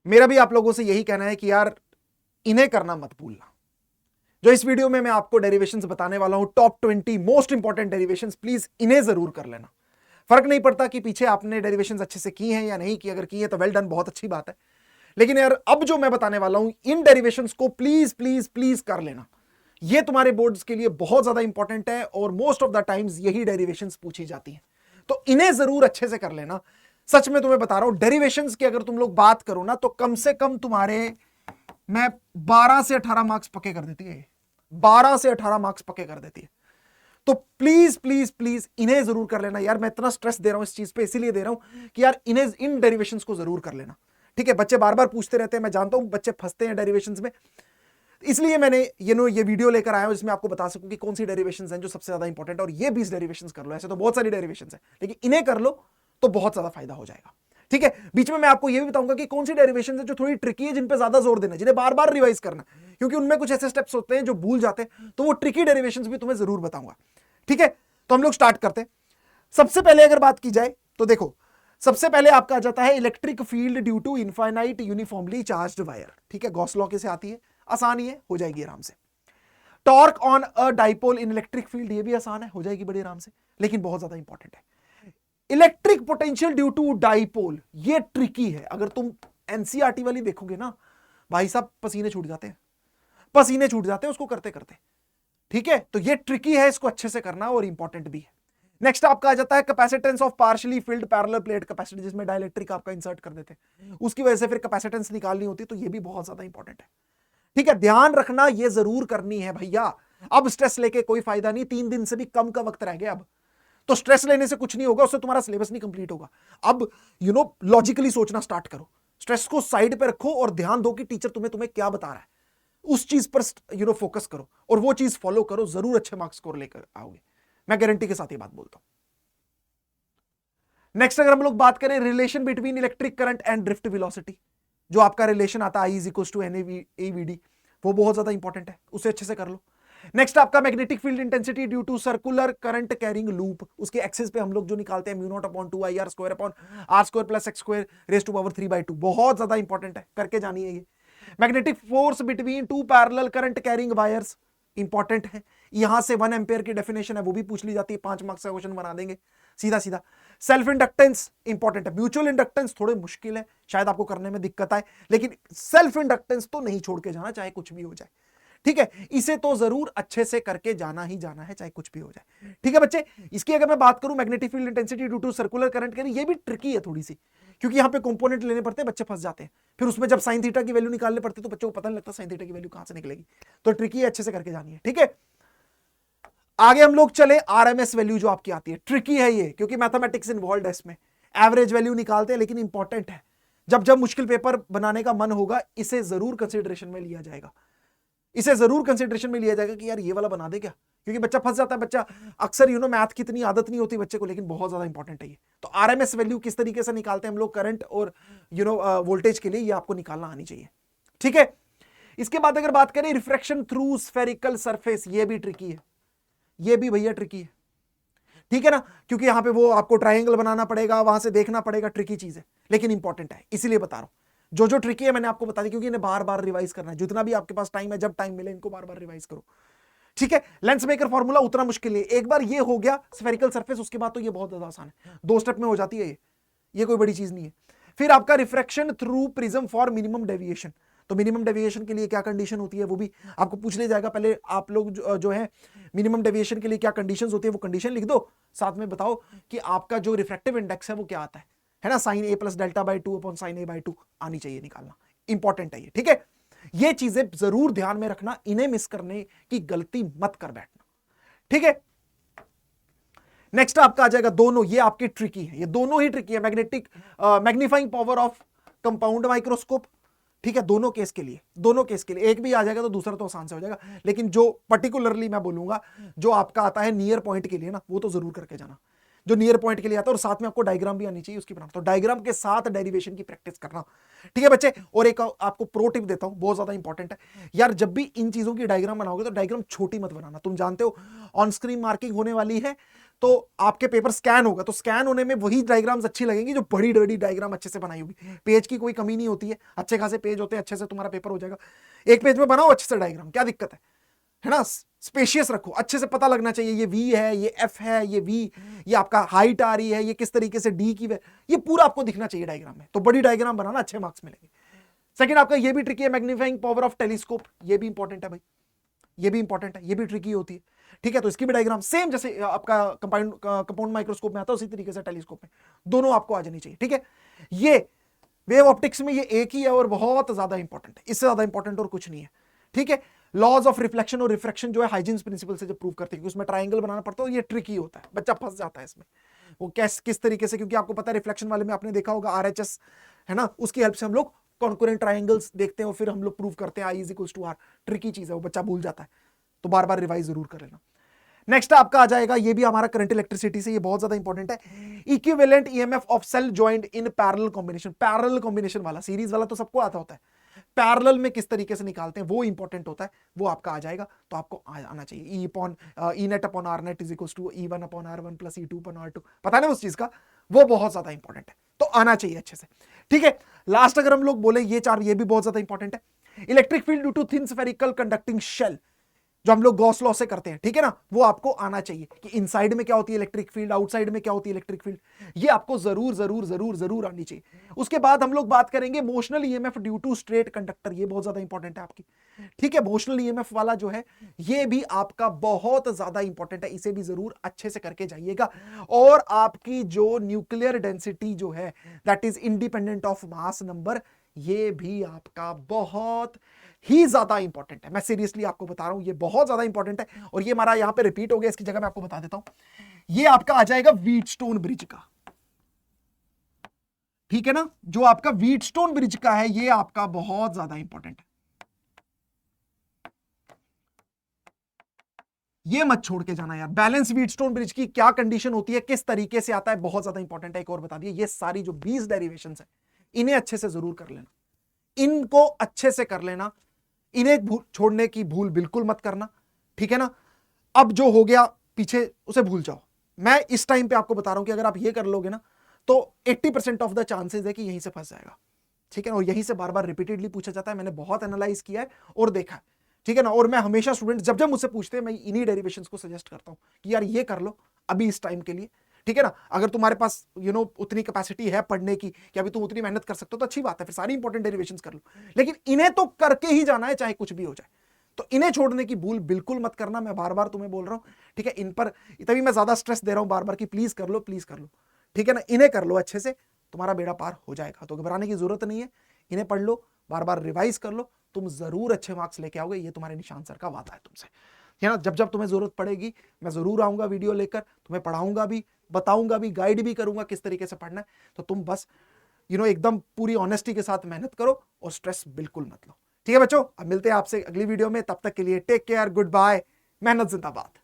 मेरा भी आप लोगों से यही कहना है कि यार इन्हें करना मत भूलना। जो इस वीडियो में मैं आपको डेरिवेशंस बताने वाला हूं, top 20 most important derivations, please इन्हें जरूर कर लेना। फर्क नहीं पड़ता कि पीछे आपने डेरिवेशंस अच्छे से की हैं या नहीं की, अगर की है तो वेल डन, बहुत अच्छी बात है। लेकिन यार अब जो मैं बताने वाला हूं, इन डेरिवेशंस को प्लीज प्लीज प्लीज कर लेना। ये तुम्हारे बोर्ड्स के लिए बहुत ज्यादा इंपॉर्टेंट है और मोस्ट ऑफ द टाइम्स यही डेरिवेशंस पूछी जाती हैं, तो इन्हें जरूर अच्छे से कर लेना। सच में तुम्हें बता रहा हूं, डेरिवेशंस की अगर तुम लोग बात करो ना, तो कम से कम तुम्हारे मैं 12 से 18 मार्क्स पक्के कर देती है, 12 से 18 मार्क्स पक्के कर देती है। तो प्लीज प्लीज प्लीज इन्हें जरूर कर लेना यार। मैं इतना स्ट्रेस दे रहा हूं इस चीज पे इसीलिए दे रहा हूं कि यार इन्हें, इन डेरिवेशंस को जरूर कर लेना। ठीक है, बच्चे बार बार पूछते रहते हैं, मैं जानता हूं बच्चे फंसते हैं डेरिवेशंस में, इसलिए मैंने ये वीडियो लेकर आया हूं जिसमें आपको बता सकूं कि कौन सी डेरिवेशंस हैं जो सबसे ज्यादा इंपॉर्टेंट है। और ये 20 डेरिवेशंस कर लो, ऐसे तो बहुत सारी डेरिवेशंस है, लेकिन इन्हें कर लो तो बहुत ज्यादा फायदा हो जाएगा। ठीक है, बीच में मैं आपको यह भी बताऊंगा कि कौन सी डेरिवेशंस है जो थोड़ी ट्रिकी है, जिन पे ज्यादा जोर देना है, जिन्हें बार बार रिवाइज करना है, क्योंकि उनमें कुछ ऐसे स्टेप्स होते हैं जो भूल जाते हैं, तो वो ट्रिकी डेरिवेशंस भी तुम्हें जरूर बताऊंगा। ठीक है, तो हम लोग स्टार्ट करते हैं। सबसे पहले अगर बात की जाए तो देखो, सबसे पहले आपका आ जाता है electric field due to infinite uniformly charged wire. ठीक है, गॉस लॉ कैसे आती है, आसान ही है, हो जाएगी आराम से। Torque on a dipole in electric field, ये भी आसान है, हो जाएगी बड़ी आराम से, लेकिन बहुत ज्यादा इंपॉर्टेंट है। Electric potential due to dipole, ये ट्रिकी है। अगर तुम एनसीईआरटी वाली देखोगे ना, भाई साहब पसीने छूट जाते हैं, पसीने छूट जाते हैं उसको करते करते। ठीक है, तो ये ट्रिकी है, इसको अच्छे से करना और इंपॉर्टेंट भी है। नेक्स्ट आपका आ जाता है capacitance of partially field parallel plate capacity, जिसमें डाइलेक्ट्रिक आपका इंसर्ट कर देते हैं, उसकी वजह से फिर कैपेसिटेंस निकालनी होती है, तो ये भी बहुत ज्यादा इंपॉर्टेंट है। ठीक है, ध्यान रखना, ये जरूर करनी है भैया। अब स्ट्रेस लेके कोई फायदा नहीं, 3 दिन से भी कम का वक्त रह गया अब, तो स्ट्रेस लेने से कुछ नहीं होगा, उससे तुम्हारा सिलेबस नहीं कंप्लीट होगा। अब लॉजिकली सोचना स्टार्ट करो, स्ट्रेस को साइड पे रखो और ध्यान दो कि टीचर तुम्हें क्या बता रहा है, उस चीज पर फोकस करो और वो चीज फॉलो करो, जरूर अच्छे मार्क्स स्कोर लेकर आओगे, मैं गारंटी के साथ ये बात बोलता हूं। नेक्स्ट अगर हम लोग बात करें relation between electric current and drift velocity, जो आपका रिलेशन आता है I इज टू NAVD, वो बहुत ज्यादा इंपॉर्टेंट है, उसे अच्छे से कर लो। नेक्स्ट आपका magnetic field intensity due to circular current carrying loop, उसके एक्सिस पे हम लोग जो निकालते हैं μ0/2I/2/r²/3/2, बहुत ज्यादा इंपॉर्टेंट है, करके जानी है ये। Magnetic force between two parallel current carrying wires, important है। यहां से 1 एम्पेयर की डेफिनेशन है, वो भी पूछ ली जाती है, 5 मार्क्स का क्वेश्चन बना देंगे सीधा सीधा। सेल्फ इंडक्टेंस इंपॉर्टेंट है, म्यूचुअल इंडक्टेंस थोड़े मुश्किल है, शायद आपको करने में दिक्कत आए, लेकिन सेल्फ इंडक्टेंस तो नहीं छोड़ के जाना, चाहे कुछ भी हो जाए। ठीक है, इसे तो जरूर अच्छे से करके जाना ही जाना है, चाहे कुछ भी हो जाए। ठीक है बच्चे, इसकी अगर मैं बात करूं magnetic field intensity due to circular current carrying, ये भी ट्रिकी है थोड़ी सी, क्योंकि यहां पे कंपोनेंट लेने पड़ते हैं, बच्चे फंस जाते हैं, फिर उसमें जब साइन थीटा की वैल्यू निकालने पड़ती है तो बच्चों को पता नहीं लगता साइन थीटा की वैल्यू कहां से निकलेगी, तो ट्रिकी है, अच्छे से करके जानी है। ठीक है, आगे हम लोग चले, आरएमएस वैल्यू जो आपकी आती है, ट्रिकी है ये, क्योंकि मैथमेटिक्स इन्वॉल्व है इसमें, एवरेज वैल्यू निकालते हैं, लेकिन इंपॉर्टेंट है, जब जब मुश्किल पेपर बनाने का मन होगा इसे जरूर कंसिडरेशन में लिया जाएगा, इसे जरूर कंसिडरेशन में लिया जाएगा कि यार ये वाला बना दे क्या, क्योंकि बच्चा फंस जाता है, बच्चा अक्सर मैथ की इतनी आदत नहीं होती बच्चे को, लेकिन बहुत ज्यादा इंपॉर्टेंट है ये। तो आरएमएस वैल्यू किस तरीके से निकालते हैं हम लोग करंट और वोल्टेज के लिए, ये आपको निकालना आनी चाहिए। ठीक है, इसके बाद अगर बात करें रिफ्रैक्शन थ्रू स्फेरिकल सरफेस, ये भी ट्रिकी है, ये भी भैया ट्रिकी है। ठीक है ना, क्योंकि यहां पे वो आपको ट्रायंगल बनाना पड़ेगा, वहां से देखना पड़ेगा, ट्रिकी चीज है, लेकिन इंपॉर्टेंट है, इसीलिए बता रहा हूं। जो ट्रिकी है मैंने आपको बता दी, क्योंकि इन्हें बार बार रिवाइज करना है, जितना भी आपके पास टाइम है, जब टाइम मिले इनको बार बार रिवाइज करो। ठीक है, लेंस मेकर फॉर्मूला उतना मुश्किल नहीं, एक बार ये हो गया स्फेरिकल सरफेस, उसके बाद तो ये बहुत ज्यादा आसान है, 2 स्टेप में हो जाती है ये कोई बड़ी चीज नहीं है। फिर आपका refraction through prism for minimum deviation, तो मिनिमम डेविएशन के लिए क्या कंडीशन होती है वो भी आपको पूछ लिया जाएगा। पहले आप लोग जो है मिनिमम डेविएशन के लिए क्या कंडीशंस होती है वो कंडीशन लिख दो, साथ में बताओ कि आपका जो रिफ्रैक्टिव इंडेक्स है वो क्या आता है ना, sin a + delta/2 upon sin a/2 आनी चाहिए निकालना, इंपॉर्टेंट है ये। ठीक है, ये चीजें जरूर ध्यान में रखना, इन्हें मिस करने की गलती मत कर बैठना। ठीक है, नेक्स्ट आपका आ जाएगा दोनों, ये आपके ट्रिकी है, ये दोनों ही ट्रिकी है, magnifying power of compound microscope. ठीक है, दोनों केस के लिए एक भी आ जाएगा तो दूसरा तो आसान से हो जाएगा, लेकिन जो पर्टिकुलरली मैं बोलूंगा जो आपका आता है नियर पॉइंट के लिए ना, वो तो जरूर करके जाना, जो नियर पॉइंट के लिए आता है, और साथ में आपको डायग्राम भी आनी चाहिए उसकी बनाना, तो डायग्राम के साथ डेरिवेशन की प्रैक्टिस करना। ठीक है बच्चे, और एक आपको प्रो टिप देता हूं, बहुत ज्यादा इंपॉर्टेंट है यार, जब भी इन चीजों की डायग्राम बनाओगे तो डायग्राम छोटी मत बनाना, तुम जानते हो ऑन स्क्रीन मार्किंग होने वाली है, तो आपके पेपर स्कैन होगा, तो स्कैन होने में वही डायग्राम्स अच्छी लगेंगी जो बड़ी बड़ी डायग्राम अच्छे से बनाई होगी। पेज की कोई कमी नहीं होती है, अच्छे खासे पेज होते हैं, अच्छे से तुम्हारा पेपर हो जाएगा। एक पेज में बनाओ अच्छे से डायग्राम, क्या दिक्कत है ना। स्पेशियस रखो, अच्छे से पता लगना चाहिए ये वी है, ये एफ है, ये वी, ये आपका हाइट आ रही है, ये किस तरीके से डी की ये पूरा आपको दिखना चाहिए डायग्राम में। तो बड़ी डायग्राम बनाना, अच्छे मार्क्स मिलेंगे। सेकंड आपका ये भी ट्रिकी है, मैग्नीफाइंग पावर ऑफ टेलीस्कोप, ये भी इंपॉर्टेंट है भाई, ये भी इंपॉर्टेंट है, ये भी ट्रिकी होती है। ठीक है, तो इसकी भी डायग्राम सेम जैसे आपका कंपाउंड माइक्रोस्कोप में आता है उसी तरीके से टेलीस्कोप में दोनों आपको आ जानी चाहिए। ठीक है, ये वेव ऑप्टिक्स में ये एक ही है और बहुत ज्यादा इंपॉर्टेंट है, इससे ज्यादा इंपॉर्टेंट और कुछ नहीं है। ठीक है, लॉज ऑफ रिफ्लेक्शन और रिफ्रैक्शन जो है हाइजीन्स प्रिंसिपल से जब प्रूव करते हैं कि उसमें ट्रायंगल बनाना पड़ता है, ये ट्रिकी होता है, बच्चा फंस जाता है इसमें। वो किस तरीके से, क्योंकि आपको पता है रिफ्लेक्शन वाले में आपने देखा होगा आरएचएस है ना, उसकी हेल्प से हम लोग कॉन्करेंट ट्रायंगल्स देखते हैं और फिर हम लोग प्रूव करते हैं I is equals to R. Tricky चीज है, वो बच्चा भूल जाता है, तो बार बार रिवाइज जरूर कर लेना। नेक्स्ट आपका आ जाएगा, ये भी हमारा करंट इलेक्ट्रिसिटी से, ये बहुत ज्यादा इंपॉर्टेंट है, equivalent EMF of cell joint in parallel combination. Parallel combination वाला, सीरीज वाला तो सबको आता होता है, पैरेलल में किस तरीके से निकालते हैं वो इंपॉर्टेंट होता है, वो आपका आ जाएगा। तो आपको आना चाहिए E net upon R net is equals to E one upon R1 plus E two upon R2, पता है ना उस चीज का, वो बहुत ज्यादा इंपॉर्टेंट है, तो आना चाहिए अच्छे से। ठीक है, लास्ट अगर हम लोग बोले ये चार, ये भी बहुत ज्यादा इंपॉर्टेंट है, electric field due to thin spherical conducting shell, जो हम लोग गॉस लॉ से करते हैं। ठीक है ना, वो आपको आना चाहिए कि इनसाइड में क्या होती है इलेक्ट्रिक फील्ड, आउटसाइड में क्या होती है इलेक्ट्रिक फील्ड, ये आपको जरूर जरूर जरूर जरूर आनी चाहिए। उसके बाद हम लोग बात करेंगे motional EMF due to straight conductor, ये बहुत ज्यादा इंपॉर्टेंट है आपकी। ठीक है, मोशनल ईएमएफ वाला जो है ये भी आपका बहुत ज्यादा इंपॉर्टेंट है, इसे भी जरूर अच्छे से करके जाइएगा। और आपकी जो न्यूक्लियर डेंसिटी जो है that is independent of mass number, ये भी आपका बहुत ही ज्यादा इंपॉर्टेंट है। मैं सीरियसली आपको बता रहा हूं, ये बहुत ज्यादा इंपॉर्टेंट है, और ये हमारा यहां पे रिपीट हो गया, इसकी जगह मैं आपको बता देता हूं, ये आपका आ जाएगा व्हीटस्टोन ब्रिज का। ठीक है ना, जो आपका व्हीटस्टोन ब्रिज का है ये आपका बहुत ज्यादा इंपॉर्टेंट है, ये मत छोड़ के जाना यार। बैलेंस व्हीटस्टोन ब्रिज की क्या कंडीशन होती है, किस तरीके से आता है, बहुत ज्यादा इंपॉर्टेंट है। एक और बता दिए, ये सारी जो 20 डेरिवेशंस है इन्हें अच्छे से जरूर कर लेना, इनको अच्छे से कर लेना, इन्हें छोड़ने की भूल बिल्कुल मत करना। ठीक है ना, अब जो हो गया पीछे उसे भूल जाओ। मैं इस टाइम पे आपको बता रहा हूं कि अगर आप ये कर लोगे ना तो 80% ऑफ द चांसेस है कि यहीं से फंस जाएगा। ठीक है ना, और यहीं से बार बार रिपीटेडली पूछा जाता है, मैंने बहुत एनालाइज किया है और देखा है। ठीक है ना, और मैं हमेशा स्टूडेंट जब जब मुझसे पूछते हैं मैं इन्हीं डेरिवेशंस को सजेस्ट करता हूं कि यार ये कर लो अभी इस टाइम के लिए। ठीक है ना, अगर तुम्हारे पास उतनी कैपेसिटी है पढ़ने की कि अभी तुम उतनी मेहनत कर सकते हो तो अच्छी बात है, फिर सारी इंपॉर्टेंट डेरिवेशंस कर लो, लेकिन इन्हें तो करके ही जाना है चाहे कुछ भी हो जाए। तो इन्हें छोड़ने की भूल बिल्कुल मत करना, मैं बार बार तुम्हें बोल रहा हूं। ठीक है, इन पर तभी मैं ज्यादा स्ट्रेस दे रहा हूं बार बार कि प्लीज कर लो, प्लीज कर लो। ठीक है ना, इन्हें कर लो अच्छे से, तुम्हारा बेड़ा पार हो जाएगा, तो घबराने की जरूरत नहीं है। इन्हें पढ़ लो, बार बार रिवाइज कर लो, तुम जरूर अच्छे मार्क्स लेके आओगे, ये तुम्हारे निशान सर का वादा है तुमसे। है ना, जब जब तुम्हें जरूरत पड़ेगी मैं जरूर आऊंगा वीडियो लेकर, तुम्हें पढ़ाऊंगा भी, बताऊंगा भी, गाइड भी करूंगा किस तरीके से पढ़ना है। तो तुम बस एकदम पूरी ऑनेस्टी के साथ मेहनत करो और स्ट्रेस बिल्कुल मत लो। ठीक है बच्चों, अब मिलते हैं आपसे अगली वीडियो में, तब तक के लिए टेक केयर, गुड बाय, मेहनत जिंदाबाद।